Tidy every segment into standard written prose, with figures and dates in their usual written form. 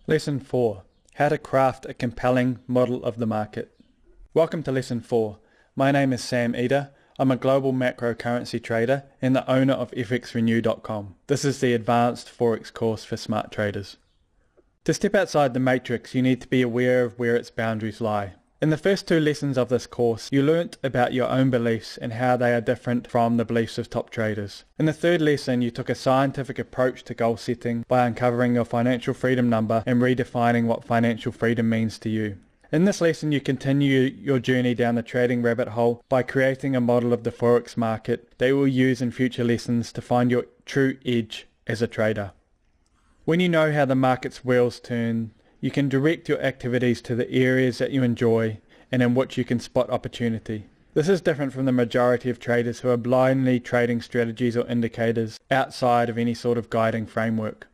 Lesson 4. How to craft a compelling model of the market. Welcome to Lesson 4. My name is Sam Eder. I'm a global macro currency trader and the owner of FXRenew.com. This is the advanced Forex course for smart traders. To step outside the matrix, you need to be aware of where its boundaries lie. In the first two lessons of this course, you learnt about your own beliefs and how they are different from the beliefs of top traders. In the third lesson, you took a scientific approach to goal setting by uncovering your financial freedom number and redefining what financial freedom means to you. In this lesson, you continue your journey down the trading rabbit hole by creating a model of the Forex market that you will use in future lessons to find your true edge as a trader. When you know how the market's wheels turn, you can direct your activities to the areas that you enjoy and in which you can spot opportunity. This is different from the majority of traders who are blindly trading strategies or indicators outside of any sort of guiding framework.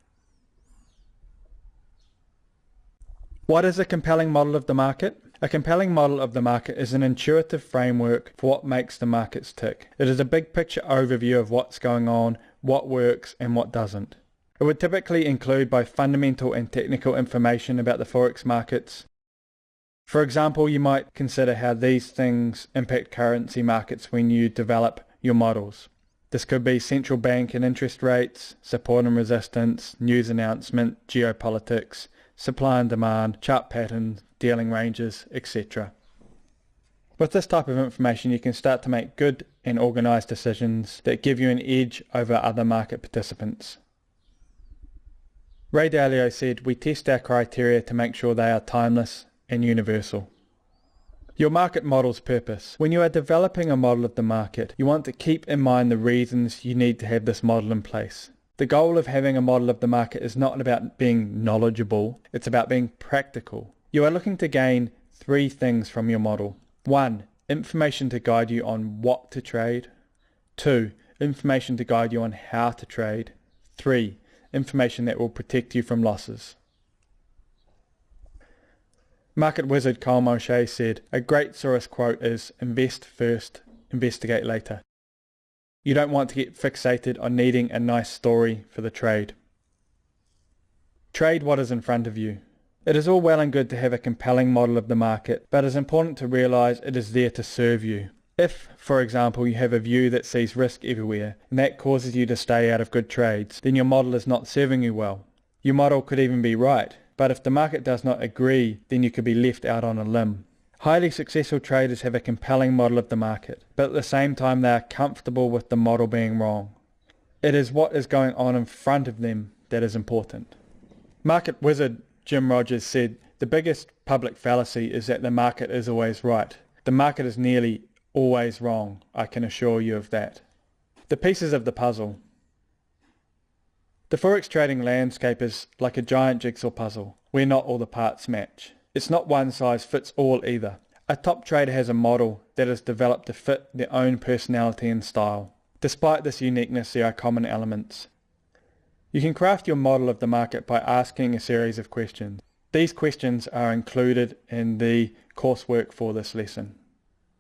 What is a compelling model of the market? A compelling model of the market is an intuitive framework for what makes the markets tick. It is a big picture overview of what's going on, what works and what doesn't. It would typically include both fundamental and technical information about the Forex markets. For example, you might consider how these things impact currency markets when you develop your models. This could be central bank and interest rates, support and resistance, news announcement, geopolitics, supply and demand, chart patterns, dealing ranges, etc. With this type of information, you can start to make good and organized decisions that give you an edge over other market participants. Ray Dalio said, "We test our criteria to make sure they are timeless and universal." Your market model's purpose. When you are developing a model of the market, you want to keep in mind the reasons you need to have this model in place. The goal of having a model of the market is not about being knowledgeable, it's about being practical. You are looking to gain three things from your model. 1. Information to guide you on what to trade. 2. Information to guide you on how to trade. 3. Information that will protect you from losses. Market wizard Kyle Moshe said, "A great Soros quote is, 'Invest first, investigate later.'" You don't want to get fixated on needing a nice story for the trade. Trade what is in front of you. It is all well and good to have a compelling model of the market, but it is important to realize it is there to serve you. If, for example, you have a view that sees risk everywhere, and that causes you to stay out of good trades, then your model is not serving you well. Your model could even be right, but if the market does not agree, then you could be left out on a limb. Highly successful traders have a compelling model of the market, but at the same time they are comfortable with the model being wrong. It is what is going on in front of them that is important. Market wizard Jim Rogers said, "The biggest public fallacy is that the market is always right. The market is nearly always wrong, I can assure you of that." The pieces of the puzzle. The Forex trading landscape is like a giant jigsaw puzzle, where not all the parts match. It's not one size fits all either. A top trader has a model that is developed to fit their own personality and style. Despite this uniqueness, there are common elements. You can craft your model of the market by asking a series of questions. These questions are included in the coursework for this lesson.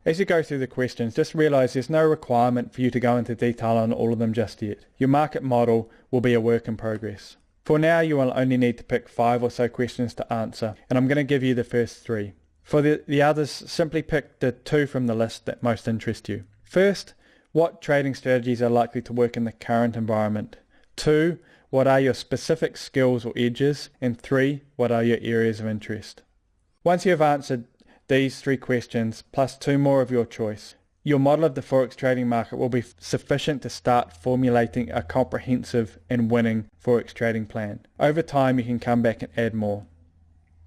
As you go through the questions, just realize there's no requirement for you to go into detail on all of them just yet. Your market model will be a work in progress. For now, you will only need to pick 5 or so questions to answer, and I'm going to give you the first 3. For the others, simply pick the 2 from the list that most interest you. First, what trading strategies are likely to work in the current environment? 2, what are your specific skills or edges? And 3, what are your areas of interest? Once you have answered these 3 questions, plus 2 more of your choice, your model of the Forex trading market will be sufficient to start formulating a comprehensive and winning Forex trading plan. Over time, you can come back and add more.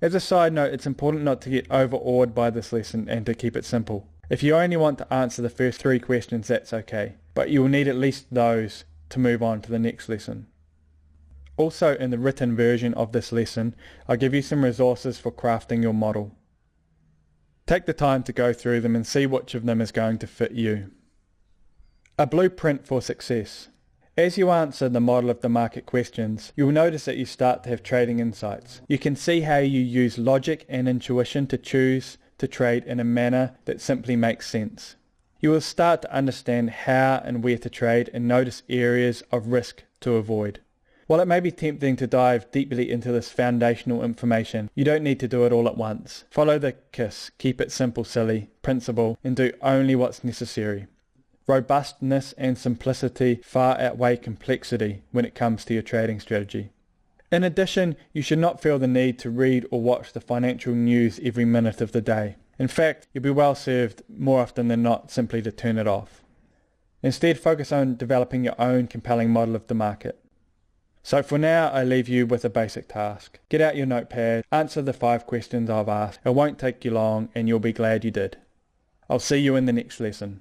As a side note, it's important not to get overawed by this lesson and to keep it simple. If you only want to answer the first 3 questions, that's okay, but you will need at least those to move on to the next lesson. Also, in the written version of this lesson, I'll give you some resources for crafting your model. Take the time to go through them and see which of them is going to fit you. A blueprint for success. As you answer the model of the market questions, you will notice that you start to have trading insights. You can see how you use logic and intuition to choose to trade in a manner that simply makes sense. You will start to understand how and where to trade and notice areas of risk to avoid. While it may be tempting to dive deeply into this foundational information, you don't need to do it all at once. Follow the KISS, keep it simple, silly, principle, and do only what's necessary. Robustness and simplicity far outweigh complexity when it comes to your trading strategy. In addition, you should not feel the need to read or watch the financial news every minute of the day. In fact, you'll be well served more often than not simply to turn it off. Instead, focus on developing your own compelling model of the market. So for now, I leave you with a basic task. Get out your notepad, answer the 5 questions I've asked. It won't take you long and you'll be glad you did. I'll see you in the next lesson.